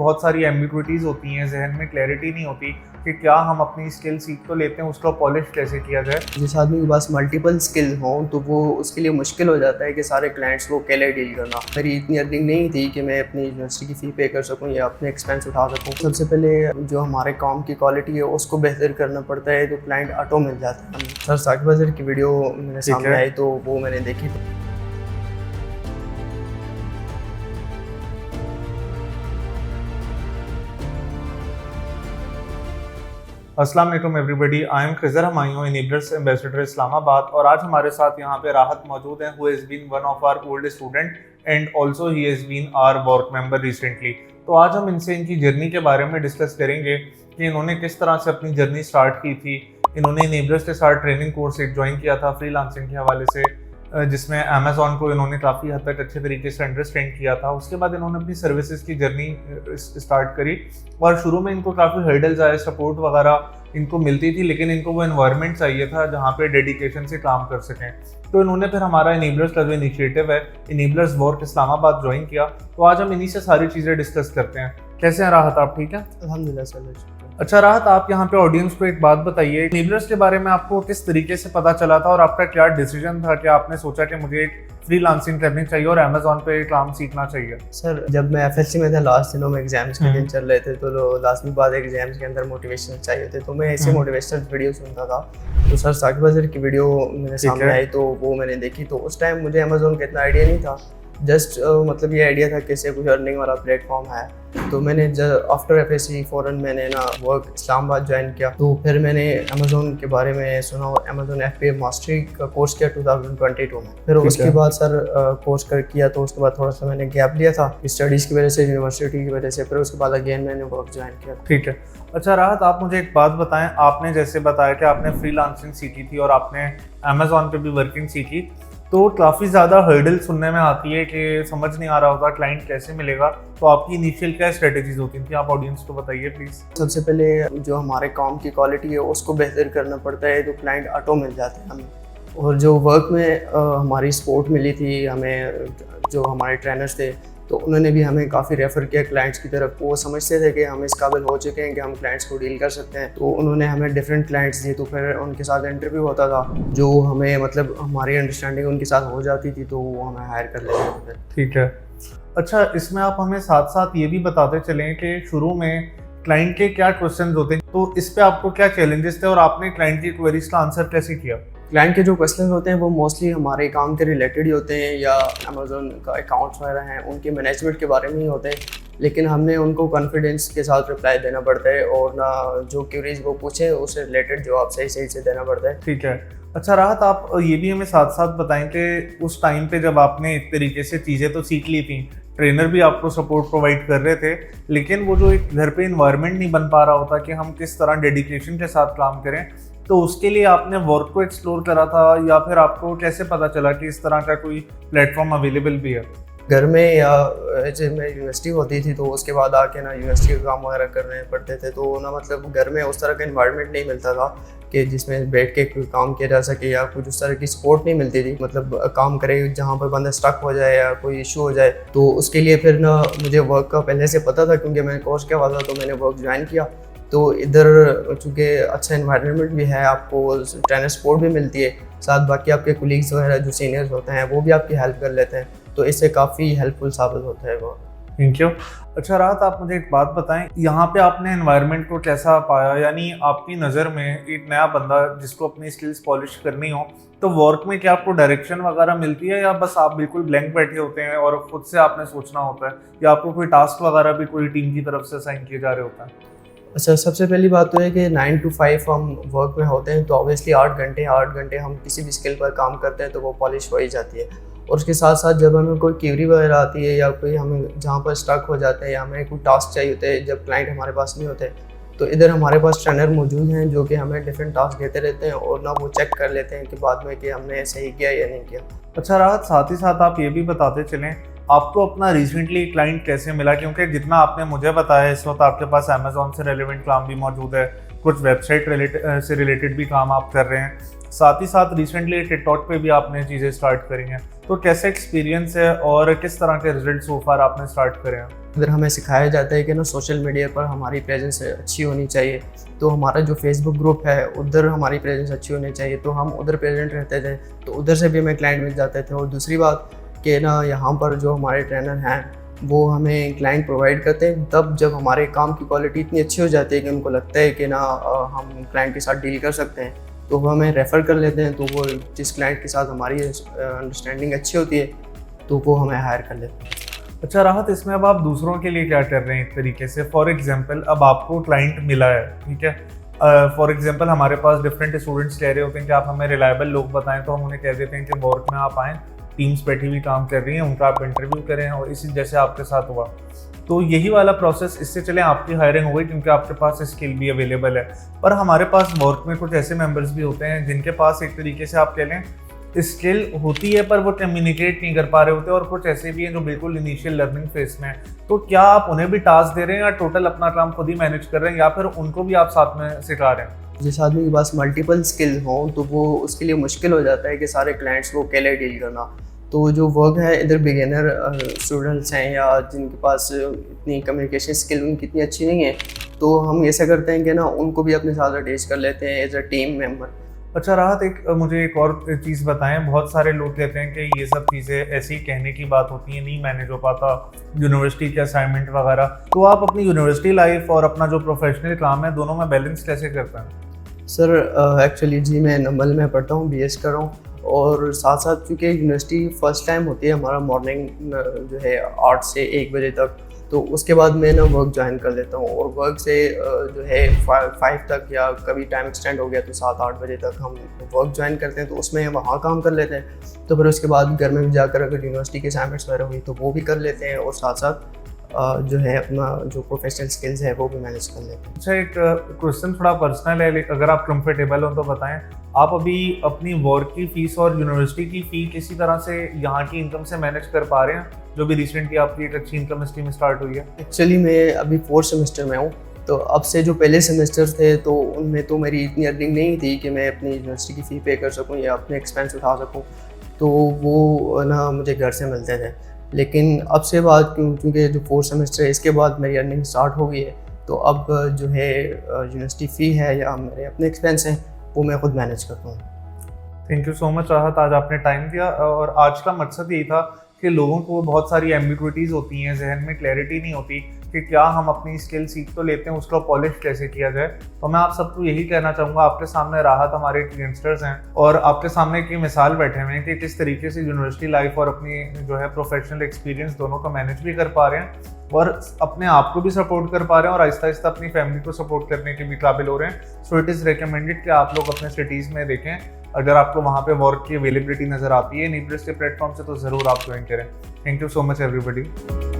बहुत सारी एम्बिग्विटीज़ होती हैं, जहन में क्लैरिटी नहीं होती कि क्या हम अपनी स्किल सीख तो लेते हैं, उसको पॉलिश कैसे किया जाए। जिस आदमी के पास मल्टीपल स्किल हों तो वो उसके लिए मुश्किल हो जाता है कि सारे क्लाइंट्स को अकेले डील करना। मेरी इतनी अर्निंग नहीं थी कि मैं अपनी यूनिवर्सिटी की फ़ी पे कर सकूं या अपने एक्सपेंस उठा सकूं। सबसे पहले जो हमारे काम की क्वालिटी है उसको बेहतर करना पड़ता है, तो क्लाइंट ऑटो मिल जाता है। सर साकिब अज़हर की वीडियो मेरे सामने आई तो वो मैंने देखी। अस्सलाम वालेकुम everybody, I am Khizar Humayun, enablers ambassador Islamabad. और आज हमारे साथ यहाँ पे राहत मौजूद हैं, who has been one of our old student and also he has been our work member recently. तो आज हम इनसे इनकी जर्नी के बारे में डिस्कस करेंगे कि इन्होंने किस तरह से अपनी जर्नी स्टार्ट की थी। इन्होंने इनेबलर्स के साथ ट्रेनिंग कोर्स एक ज्वाइन किया था फ्रीलांसिंग के हवाले से, जिसमें अमेज़ॉन को इन्होंने काफ़ी हद तक अच्छे तरीके से अंडरस्टैंड किया था। उसके बाद इन्होंने अपनी सर्विसेज की जर्नी स्टार्ट करी और शुरू में इनको काफ़ी हर्डल्स आए, सपोर्ट वगैरह इनको मिलती थी, लेकिन इनको वो एनवायरनमेंट चाहिए था जहाँ पे डेडिकेशन से काम कर सकें। तो इन्होंने फिर हमारा इनेबलर्स का जो इनिशिएटिव है, इनेबलर्स वर्क इस्लामाबाद, ज्वाइन किया। तो आज हम इन्हीं से सारी चीज़ें डिस्कस करते हैं। कैसे हैं राहत, आप ठीक हैं? अल्हम्दुलिल्लाह सर। अच्छा राहत, आप यहाँ पे ऑडियंस को एक बात बताइए, इनेबलर्स के बारे में आपको किस तरीके से पता चला था और आपका क्या डिसीजन था कि आपने सोचा कि मुझे एक फ्रीलांसिंग करनी चाहिए और अमेज़ॉन पे काम सीखना चाहिए? सर जब मैं एफएससी में था, लास्ट दिनों में एग्जाम्स के दिन चल रहे थे, तो लाजमी बात एग्जाम्स के अंदर मोटिवेशन चाहिए थे, तो मैं ऐसे मोटिवेशनल वीडियो सुनता था। तो सर साकिब अज़हर की वीडियो मेरे सामने आई तो वो मैंने देखी। तो उस टाइम मुझे अमेज़ॉन का इतना आइडिया नहीं था, जस्ट मतलब ये आइडिया था कैसे कुछ अर्निंग वाला प्लेटफॉर्म है। तो मैंने आफ्टर एफएससी फ़ौरन मैंने ना वर्क इस्लामाबाद ज्वाइन किया। तो फिर मैंने अमेज़ॉन के बारे में सुना और अमेज़ॉन FBA मास्टरी का कोर्स किया 2022 में। फिर उसके बाद सर कोर्स किया, तो उसके बाद थोड़ा सा मैंने गैप लिया था स्टडीज़ की वजह से, यूनिवर्सिटी की वजह से। फिर उसके बाद अगेन मैंने वर्क ज्वाइन किया। ठीक है। अच्छा राहत, आप मुझे एक बात बताएं, आपने जैसे बताया कि आपने फ्रीलांसिंग सीखी थी और आपने अमेज़ॉन पे भी वर्किंग सीखी, तो काफ़ी ज़्यादा हर्डल सुनने में आती है कि समझ नहीं आ रहा होगा क्लाइंट कैसे मिलेगा। तो आपकी इनिशियल क्या स्ट्रेटजीज होती थी, आप ऑडियंस को बताइए प्लीज़। सबसे पहले जो हमारे काम की क्वालिटी है उसको बेहतर करना पड़ता है, तो क्लाइंट ऑटो मिल जाते हैं हमें। और जो वर्क में हमारी सपोर्ट मिली थी हमें, जो हमारे ट्रेनर्स थे, तो उन्होंने भी हमें काफ़ी रेफ़र किया क्लाइंट्स की तरफ। वो समझते थे कि हम इस काबिल हो चुके हैं कि हम क्लाइंट्स को डील कर सकते हैं, तो उन्होंने हमें डिफरेंट क्लाइंट्स दिए। तो फिर उनके साथ इंटरव्यू होता था, जो हमें मतलब हमारी अंडरस्टैंडिंग उनके साथ हो जाती थी, तो वो हमें हायर कर लेते थे। ठीक है। अच्छा, इसमें आप हमें साथ साथ ये भी बताते चलें कि शुरू में क्लाइंट के क्या क्वेश्चंस होते हैं, तो इस पे आपको क्या चैलेंजेस थे और आपने क्लाइंट की क्वेरीज का आंसर कैसे किया? क्लाइंट के जो क्वेश्चन होते हैं वो मोस्टली हमारे काम के रिलेटेड ही होते हैं, या अमेज़ॉन का अकाउंट्स वगैरह हैं उनके मैनेजमेंट के बारे में ही होते हैं, लेकिन हमने उनको कॉन्फिडेंस के साथ रिप्लाई देना पड़ता है और ना जो क्यूरीज वो पूछे उससे रिलेटेड जवाब सही सही से देना पड़ता है। ठीक है। अच्छा राहत, आप ये भी हमें साथ साथ बताएं कि उस टाइम पे जब आपने एक तरीके से चीज़ें तो सीख ली थी, ट्रेनर भी आपको सपोर्ट प्रोवाइड कर रहे थे, लेकिन वो जो एक घर पे इन्वायरमेंट नहीं बन पा रहा होता कि हम किस तरह डेडिकेशन के साथ काम करें, तो उसके लिए आपने वर्क को एक्सप्लोर करा था या फिर आपको कैसे पता चला कि इस तरह का कोई प्लेटफॉर्म अवेलेबल भी है? घर में या जब मैं यूनिवर्सिटी होती थी तो उसके बाद आके ना यूनिवर्सिटी का काम वगैरह करने पड़ते थे, तो ना मतलब घर में उस तरह का इन्वायरमेंट नहीं मिलता था कि जिसमें बैठ के कोई काम किया जा सके, या कुछ उस तरह की सपोर्ट नहीं मिलती थी। मतलब काम करे जहाँ पर बंदा स्टक हो जाए या कोई इशू हो जाए, तो उसके लिए फिर ना मुझे वर्क का पहले से पता था, क्योंकि मैंने कोर्स किया हुआ था, तो मैंने वर्क ज्वाइन किया। तो इधर चूँकि अच्छा इन्वायरमेंट भी है, आपको ट्रेनर सपोर्ट भी मिलती है, साथ बाकी आपके कोलीग्स वगैरह जो सीनियर्स होते हैं वो भी आपकी हेल्प कर लेते हैं, तो इससे काफ़ी हेल्पफुल साबित होता है वो। Thank you. अच्छा राहत, आप मुझे एक बात बताएं, यहाँ पे आपने एनवायरनमेंट को कैसा पाया? यानी आपकी नज़र में एक नया बंदा जिसको अपनी स्किल्स पॉलिश करनी हो, तो वर्क में क्या आपको डायरेक्शन वगैरह मिलती है या बस आप बिल्कुल ब्लैंक बैठे होते हैं और खुद से आपने सोचना होता है, या आपको कोई टास्क वगैरह भी कोई टीम की तरफ से असाइन किए जा रहे होता है? अच्छा, सबसे पहली बात तो है कि 9 to 5 हम वर्क में होते हैं, तो ऑब्वियसली 8 घंटे हम किसी भी स्किल पर काम करते हैं तो वो पॉलिश हो ही जाती है। और उसके साथ साथ जब हमें कोई क्यूरी वगैरह आती है या कोई हमें जहाँ पर स्टक हो जाते हैं या हमें कोई टास्क चाहिए होते हैं, जब क्लाइंट हमारे पास नहीं होते, तो इधर हमारे पास ट्रेनर मौजूद हैं जो कि हमें डिफरेंट टास्क देते रहते हैं और ना वो चेक कर लेते हैं कि बाद में कि हमने सही किया या नहीं किया। अच्छा राहत, साथ ही साथ आप ये भी बताते चलें आपको अपना रिसेंटली क्लाइंट कैसे मिला, क्योंकि जितना आपने मुझे बताया इस वक्त आपके पास अमेज़ॉन से रेलेवेंट काम भी मौजूद है, कुछ वेबसाइट से रिलेटेड भी काम आप कर रहे हैं, साथ ही साथ रिसेंटली टिकटॉक पे भी आपने चीज़ें स्टार्ट करी हैं, तो कैसे एक्सपीरियंस है और किस तरह के रिजल्ट सो फार आपने स्टार्ट करे हैं? उधर हमें सिखाया जाता है कि ना सोशल मीडिया पर हमारी प्रेजेंस अच्छी होनी चाहिए। तो हमारा जो फेसबुक ग्रुप है उधर हमारी प्रेजेंस अच्छी होनी चाहिए, तो हम उधर प्रेजेंट रहते थे, तो उधर से भी हमें क्लाइंट मिल जाते थे। और दूसरी बात कि ना यहाँ पर जो हमारे ट्रेनर हैं वो हमें क्लाइंट प्रोवाइड करते हैं तब जब हमारे काम की क्वालिटी इतनी अच्छी हो जाती है कि उनको लगता है कि ना हम क्लाइंट के साथ डील कर सकते हैं, तो वो हमें रेफ़र कर लेते हैं। तो वो जिस क्लाइंट के साथ हमारी अंडरस्टैंडिंग अच्छी होती है तो वो हमें हायर कर लेते हैं। अच्छा राहत, इसमें अब आप दूसरों के लिए क्या कर रहे हैं एक तरीके से? फॉर एग्जांपल अब आपको क्लाइंट मिला है, ठीक है, फॉर एग्जांपल हमारे पास डिफरेंट स्टूडेंट्स कह रहे होते हैं कि आप हमें रिलायबल लोग बताएं, तो हम उन्हें कह देते हैं कि वर्क में आप आएँ, टीम्स बैठी हुई काम कर रही हैं, उनका आप इंटरव्यू करें, और इसी जैसे आपके साथ हुआ। तो यही वाला प्रोसेस, इससे चले आपकी हायरिंग हो गई क्योंकि आपके पास स्किल भी अवेलेबल है। पर हमारे पास वर्क में कुछ ऐसे मेंबर्स भी होते हैं जिनके पास एक तरीके से आप कह लें स्किल होती है पर वो कम्युनिकेट नहीं कर पा रहे होते, और कुछ ऐसे भी हैं जो बिल्कुल इनिशियल लर्निंग फेज में है। तो क्या आप उन्हें भी टास्क दे रहे हैं या टोटल अपना काम खुद ही मैनेज कर रहे हैं, या फिर उनको भी आप साथ में सिखा रहे हैं? जिस आदमी के पास मल्टीपल स्किल्स हों तो वो उसके लिए मुश्किल हो जाता है कि सारे क्लाइंट्स को अकेले डील करना। तो जो वर्क है इधर बिगिनर स्टूडेंट्स हैं या जिनके पास इतनी कम्युनिकेशन स्किल उनकी इतनी अच्छी नहीं है, तो हम ऐसा करते हैं कि ना उनको भी अपने साथ अटैच कर लेते हैं एज अ टीम मेंबर। अच्छा राहत, मुझे एक और चीज़ बताएं। बहुत सारे लोग कहते हैं कि ये सब चीज़ें ऐसी कहने की बात होती है, नहीं मैनेज हो पाता, यूनिवर्सिटी के असाइनमेंट वगैरह। तो आप अपनी यूनिवर्सिटी लाइफ और अपना जो प्रोफेशनल काम है दोनों में बैलेंस कैसे करते हैं? सर एक्चुअली जी मैं नंबल में पढ़ता हूँ, बीएस कर रहा हूँ, और साथ साथ चूँकि यूनिवर्सिटी फर्स्ट टाइम होती है हमारा मॉर्निंग जो है 8 से 1 बजे तक, तो उसके बाद मैं ना वर्क ज्वाइन कर लेता हूँ। और वर्क से जो है 5 तक या कभी टाइम एक्सटेंड हो गया तो 7-8 बजे तक हम वर्क ज्वाइन करते हैं, तो उसमें वहाँ काम कर लेते हैं। तो फिर उसके बाद घर में भी जाकर अगर यूनिवर्सिटी के असाइनमेंट्स वगैरह हुई तो वो भी कर लेते हैं, और साथ साथ जो है अपना जो प्रोफेशनल स्किल्स है वो भी मैनेज कर लेते हैं। अच्छा, एक क्वेश्चन थोड़ा पर्सनल है, अगर आप कंफर्टेबल हो तो बताएं। आप अभी अपनी वर्क की फ़ीस और यूनिवर्सिटी की फ़ी किसी तरह से यहाँ की इनकम से मैनेज कर पा रहे हैं, जो भी रिसेंटली आपकी एक अच्छी इनकम स्ट्रीम स्टार्ट हुई है? एक्चुअली मैं अभी 4th सेमेस्टर में हूँ, तो अब से जो पहले सेमेस्टर थे तो उनमें तो मेरी इतनी अर्निंग नहीं थी कि मैं अपनी यूनिवर्सिटी की फ़ी पे कर सकूँ या अपने एक्सपेंस उठा सकूँ, तो वो ना मुझे घर से मिलते थे। लेकिन अब से बाद क्योंकि जो 4th सेमेस्टर है इसके बाद मेरी अर्निंग स्टार्ट हो गई है, तो अब जो है यूनिवर्सिटी फ़ी है या मेरे अपने एक्सपेंस हैं वो मैं खुद मैनेज करता हूँ। थैंक यू सो मच राहत, आज आपने टाइम दिया। और आज का मकसद यही था कि लोगों को बहुत सारी एम्बिग्विटीज़ होती हैं, जहन में क्लैरिटी नहीं होती कि क्या हम अपनी स्किल सीख तो लेते हैं, उसका पॉलिश कैसे किया जाए। तो मैं आप सबको यही कहना चाहूँगा, आपके सामने राहत हमारे यंगस्टर्स हैं और आपके सामने की मिसाल बैठे हुए हैं कि किस तरीके से यूनिवर्सिटी लाइफ और अपनी जो है प्रोफेशनल एक्सपीरियंस दोनों को मैनेज भी कर पा रहे हैं और अपने आप को भी सपोर्ट कर पा रहे हैं और आहिस्ता आहिस्ता अपनी फैमिली को सपोर्ट करने के भी काबिल हो रहे हैं। सो इट इज़ रिकमेंडेड कि आप लोग अपने सिटीज़ में देखें, अगर आपको वहाँ पे वर्क की अवेलेबिलिटी नज़र आती है नीबलेस के प्लेटफॉर्म से, तो ज़रूर आप ज्वाइन करें। Thank you so much everybody.